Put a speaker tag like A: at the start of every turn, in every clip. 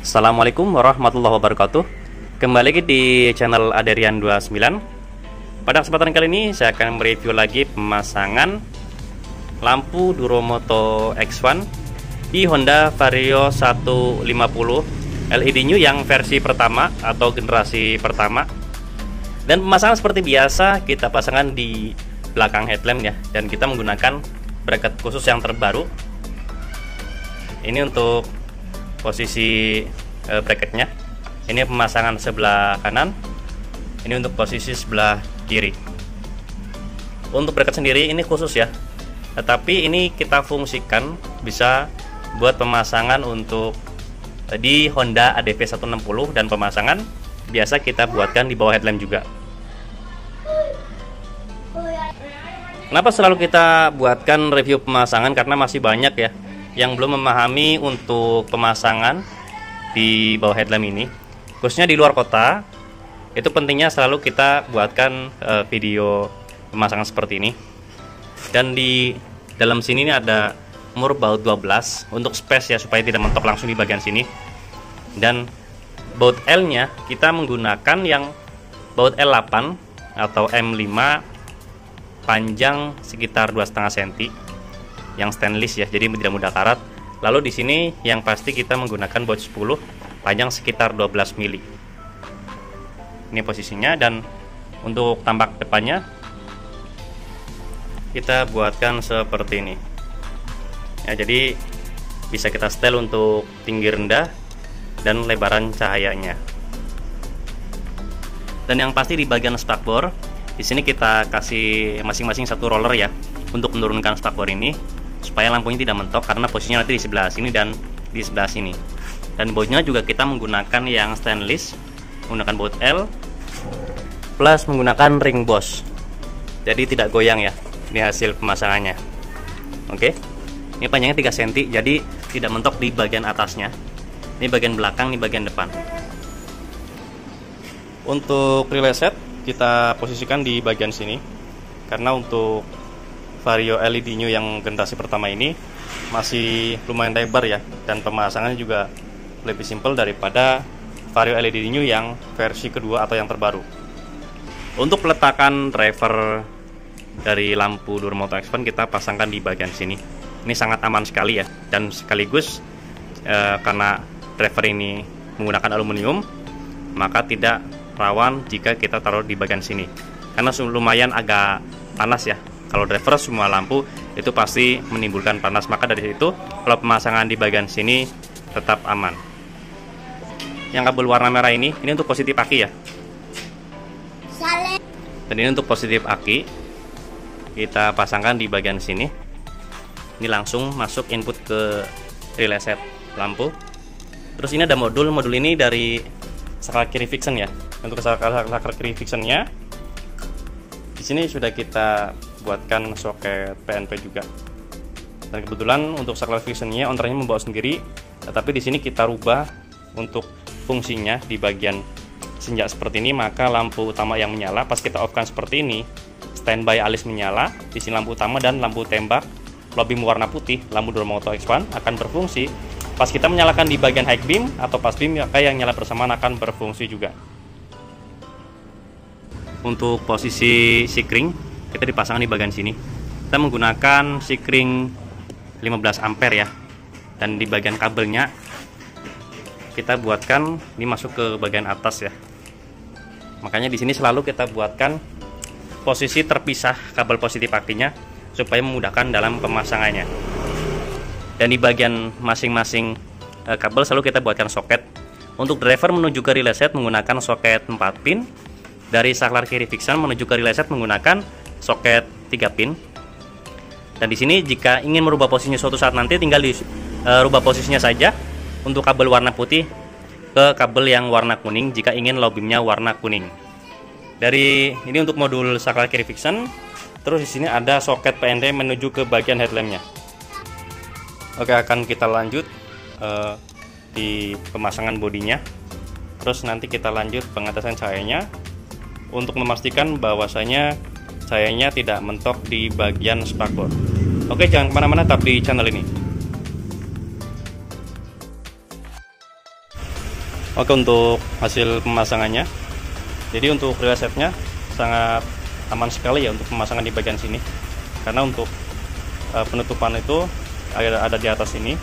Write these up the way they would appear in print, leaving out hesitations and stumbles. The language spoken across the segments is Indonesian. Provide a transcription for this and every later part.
A: Assalamualaikum warahmatullahi wabarakatuh. Kembali lagi di channel Aderian 29. Pada kesempatan kali ini saya akan mereview lagi pemasangan lampu Duromoto X1 di Honda Vario 150 LED New yang versi pertama atau generasi pertama. Dan pemasangan seperti biasa kita pasangkan di belakang headlamp ya, dan kita menggunakan bracket khusus yang terbaru. Ini untuk posisi bracketnya. Ini pemasangan sebelah kanan, ini untuk posisi sebelah kiri. Untuk bracket sendiri ini khusus ya, tetapi ini kita fungsikan bisa buat pemasangan untuk di Honda ADV 160, dan pemasangan biasa kita buatkan di bawah headlamp juga. Kenapa selalu kita buatkan review pemasangan? Karena masih banyak ya yang belum memahami untuk pemasangan di bawah headlamp ini, khususnya di luar kota. Itu pentingnya selalu kita buatkan video pemasangan seperti ini. Dan di dalam sini ini ada umur baut 12 untuk space ya, supaya tidak mentok langsung di bagian sini. Dan baut L nya kita menggunakan yang baut L8 atau M5 panjang sekitar 2,5 cm yang stainless ya, jadi tidak mudah karat. Lalu di sini yang pasti kita menggunakan baut 10 panjang sekitar 12 mili. Ini posisinya. Dan untuk tampak depannya kita buatkan seperti ini ya, jadi bisa kita setel untuk tinggi rendah dan lebaran cahayanya. Dan yang pasti di bagian spakbor di sini kita kasih masing-masing satu roller ya, untuk menurunkan spakbor ini supaya lampunya tidak mentok, karena posisinya nanti di sebelah sini dan di sebelah sini. Dan bautnya juga kita menggunakan yang stainless, menggunakan baut L plus menggunakan ring Boss, jadi tidak goyang ya. Ini hasil pemasangannya. Oke, ini panjangnya 3 cm, jadi tidak mentok di bagian atasnya. Ini bagian belakang, ini bagian depan. Untuk relay set kita posisikan di bagian sini, karena untuk Vario LED New yang generasi pertama ini masih lumayan lebar ya, dan pemasangannya juga lebih simpel daripada Vario LED New yang versi kedua atau yang terbaru. Untuk peletakan driver dari lampu Duromoto X1 kita pasangkan di bagian sini. Ini sangat aman sekali ya, dan sekaligus karena driver ini menggunakan aluminium, maka tidak rawan jika kita taruh di bagian sini, karena lumayan agak panas ya. Kalau driver semua lampu itu pasti menimbulkan panas, maka dari situ kalau pemasangan di bagian sini tetap aman. Yang kabel warna merah ini untuk positif aki ya. Dan ini untuk positif aki kita pasangkan di bagian sini. Ini langsung masuk input ke relay set lampu. Terus ini ada modul ini dari saklar kiri Vixen ya. Untuk saklar kiri Vixennya di sini sudah kita buatkan soket PNP juga. Dan kebetulan untuk saklar Vixennya ownernya membawa sendiri, tetapi di sini kita rubah untuk fungsinya di bagian senja seperti ini. Maka lampu utama yang menyala pas kita off-kan seperti ini, standby alis menyala, di sini lampu utama dan lampu tembak low beam warna putih lampu Duromoto X1 akan berfungsi. Pas kita menyalakan di bagian high beam atau pass beam, maka yang nyala bersamaan akan berfungsi juga. Untuk posisi sikring kita dipasang di bagian sini. Kita menggunakan sikring 15 ampere ya. Dan di bagian kabelnya kita buatkan ini masuk ke bagian atas ya. Makanya di sini selalu kita buatkan posisi terpisah kabel positif akinya supaya memudahkan dalam pemasangannya. Dan di bagian masing-masing kabel selalu kita buatkan soket. Untuk driver menuju ke relay set menggunakan soket 4 pin. Dari saklar kiri Vixen menuju ke relay set menggunakan soket 3 pin. Dan di sini jika ingin merubah posisinya suatu saat nanti, tinggal rubah posisinya saja untuk kabel warna putih ke kabel yang warna kuning jika ingin low beamnya warna kuning. Dari ini untuk modul saklar kiri Vixen. Terus di sini ada soket PND menuju ke bagian headlampnya. Oke, akan kita lanjut di pemasangan bodinya. Terus nanti kita lanjut pengatasan cahayanya untuk memastikan bahwasanya cahayanya tidak mentok di bagian spakbor. Oke, jangan kemana-mana, tetap di channel ini. Oke, untuk hasil pemasangannya, jadi untuk resetnya sangat aman sekali ya untuk pemasangan di bagian sini, karena untuk penutupan itu ada di atas ini,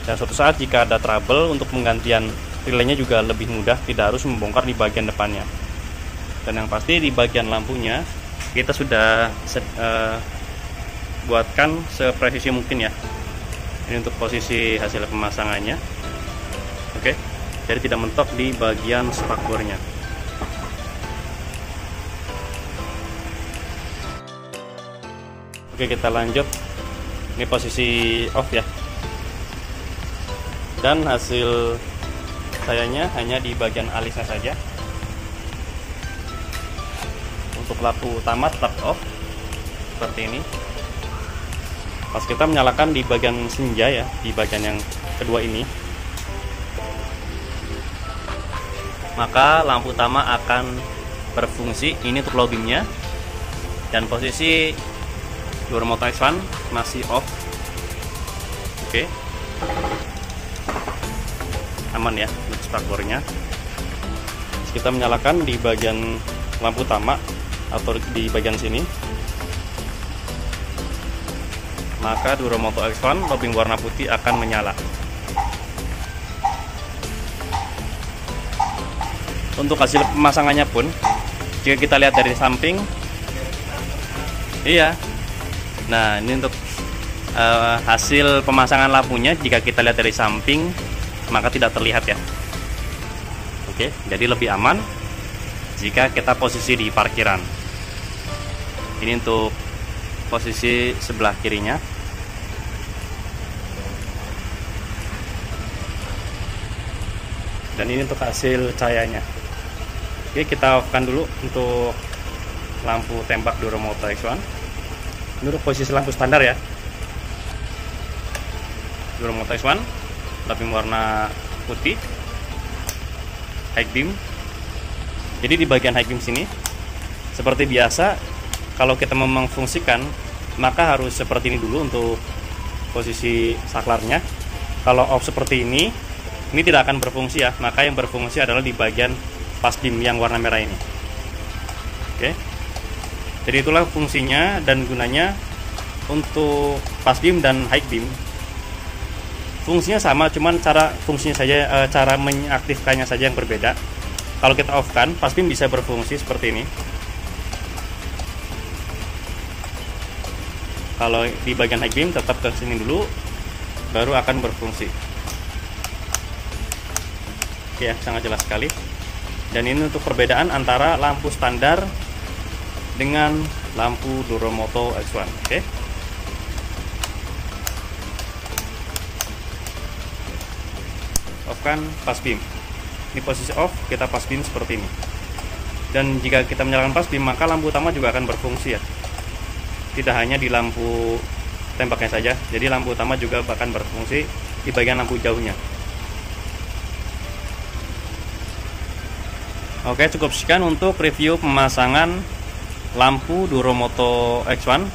A: dan suatu saat jika ada trouble untuk penggantian relaynya juga lebih mudah, tidak harus membongkar di bagian depannya. Dan yang pasti di bagian lampunya kita sudah buatkan sepresisi mungkin ya. Ini untuk posisi hasil pemasangannya. Oke, jadi tidak mentok di bagian spakbornya. Oke, kita lanjut. Ini posisi off ya. Dan hasil sayanya hanya di bagian alisnya saja. Untuk lampu utama tetap off seperti ini. Pas kita menyalakan di bagian senja ya, di bagian yang kedua ini, maka lampu utama akan berfungsi. Ini untuk low beamnya, dan posisi door motor X1 masih off. Oke, aman ya untuk spakbornya. Kita menyalakan di bagian lampu utama atau di bagian sini, maka door motor X1 low beam warna putih akan menyala. Untuk hasil pemasangannya pun, jika kita lihat dari samping, iya. Nah, ini untuk hasil pemasangan lampunya, jika kita lihat dari samping, maka tidak terlihat ya. Oke, jadi lebih aman jika kita posisi di parkiran. Ini untuk posisi sebelah kirinya. Dan ini untuk hasil cahayanya. Oke, kita off-kan dulu untuk lampu tembak door motor X1. Ini untuk posisi lampu standar ya. Door motor X1, lampu warna putih, high beam. Jadi di bagian high beam sini, seperti biasa, kalau kita memfungsikan, maka harus seperti ini dulu untuk posisi saklarnya. Kalau off seperti ini tidak akan berfungsi ya, maka yang berfungsi adalah di bagian pas beam yang warna merah ini. Oke, jadi itulah fungsinya dan gunanya untuk pas beam dan high beam. Fungsinya sama, cuman cara fungsinya saja, cara mengaktifkannya saja yang berbeda. Kalau kita off kan, pas beam bisa berfungsi seperti ini. Kalau di bagian high beam tetap ke sini dulu, baru akan berfungsi. Oke ya, sangat jelas sekali. Dan ini untuk perbedaan antara lampu standar dengan lampu door motor X1. Oke. Off kan pas beam. Ini posisi off, kita pas beam seperti ini. Dan jika kita menyalakan pas beam, maka lampu utama juga akan berfungsi ya. Tidak hanya di lampu tembaknya saja, jadi lampu utama juga bahkan berfungsi di bagian lampu jauhnya. Oke, cukup sekian untuk review pemasangan lampu door motor X1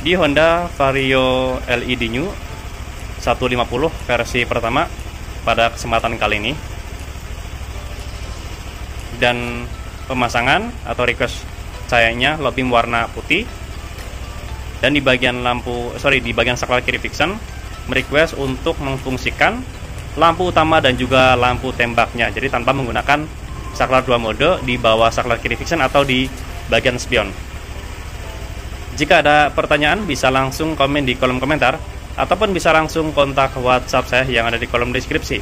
A: di Honda Vario LED New 150 versi pertama pada kesempatan kali ini. Dan pemasangan atau request cahayanya low beam warna putih, dan di bagian di bagian saklar kiri fiction merequest untuk memfungsikan lampu utama dan juga lampu tembaknya, jadi tanpa menggunakan saklar 2 mode di bawah saklar kiri fiction atau di bagian spion. Jika ada pertanyaan bisa langsung komen di kolom komentar, ataupun bisa langsung kontak WhatsApp saya yang ada di kolom deskripsi.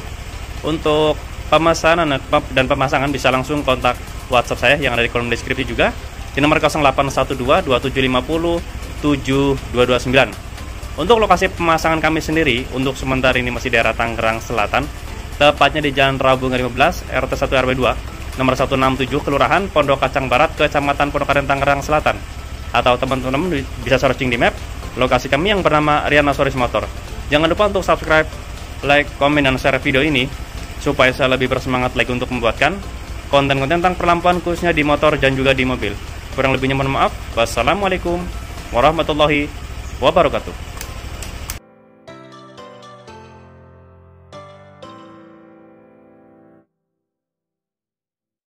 A: Untuk pemesanan dan pemasangan bisa langsung kontak WhatsApp saya yang ada di kolom deskripsi juga di nomor 0812 2750 7229. Untuk lokasi pemasangan kami sendiri untuk sementara ini masih daerah Tangerang Selatan, tepatnya di Jalan Rabungan 15 RT 1 RW 2 nomor 167 Kelurahan Pondok Kacang Barat, Kecamatan Pondokaren, Tangerang Selatan. Atau teman-teman bisa searching di map lokasi kami yang bernama Riana Soris Motor. Jangan lupa untuk subscribe, like, komen, dan share video ini supaya saya lebih bersemangat lagi untuk membuatkan konten-konten tentang perlampuan khususnya di motor dan juga di mobil. Kurang lebihnya mohon maaf. Wassalamualaikum warahmatullahi wabarakatuh.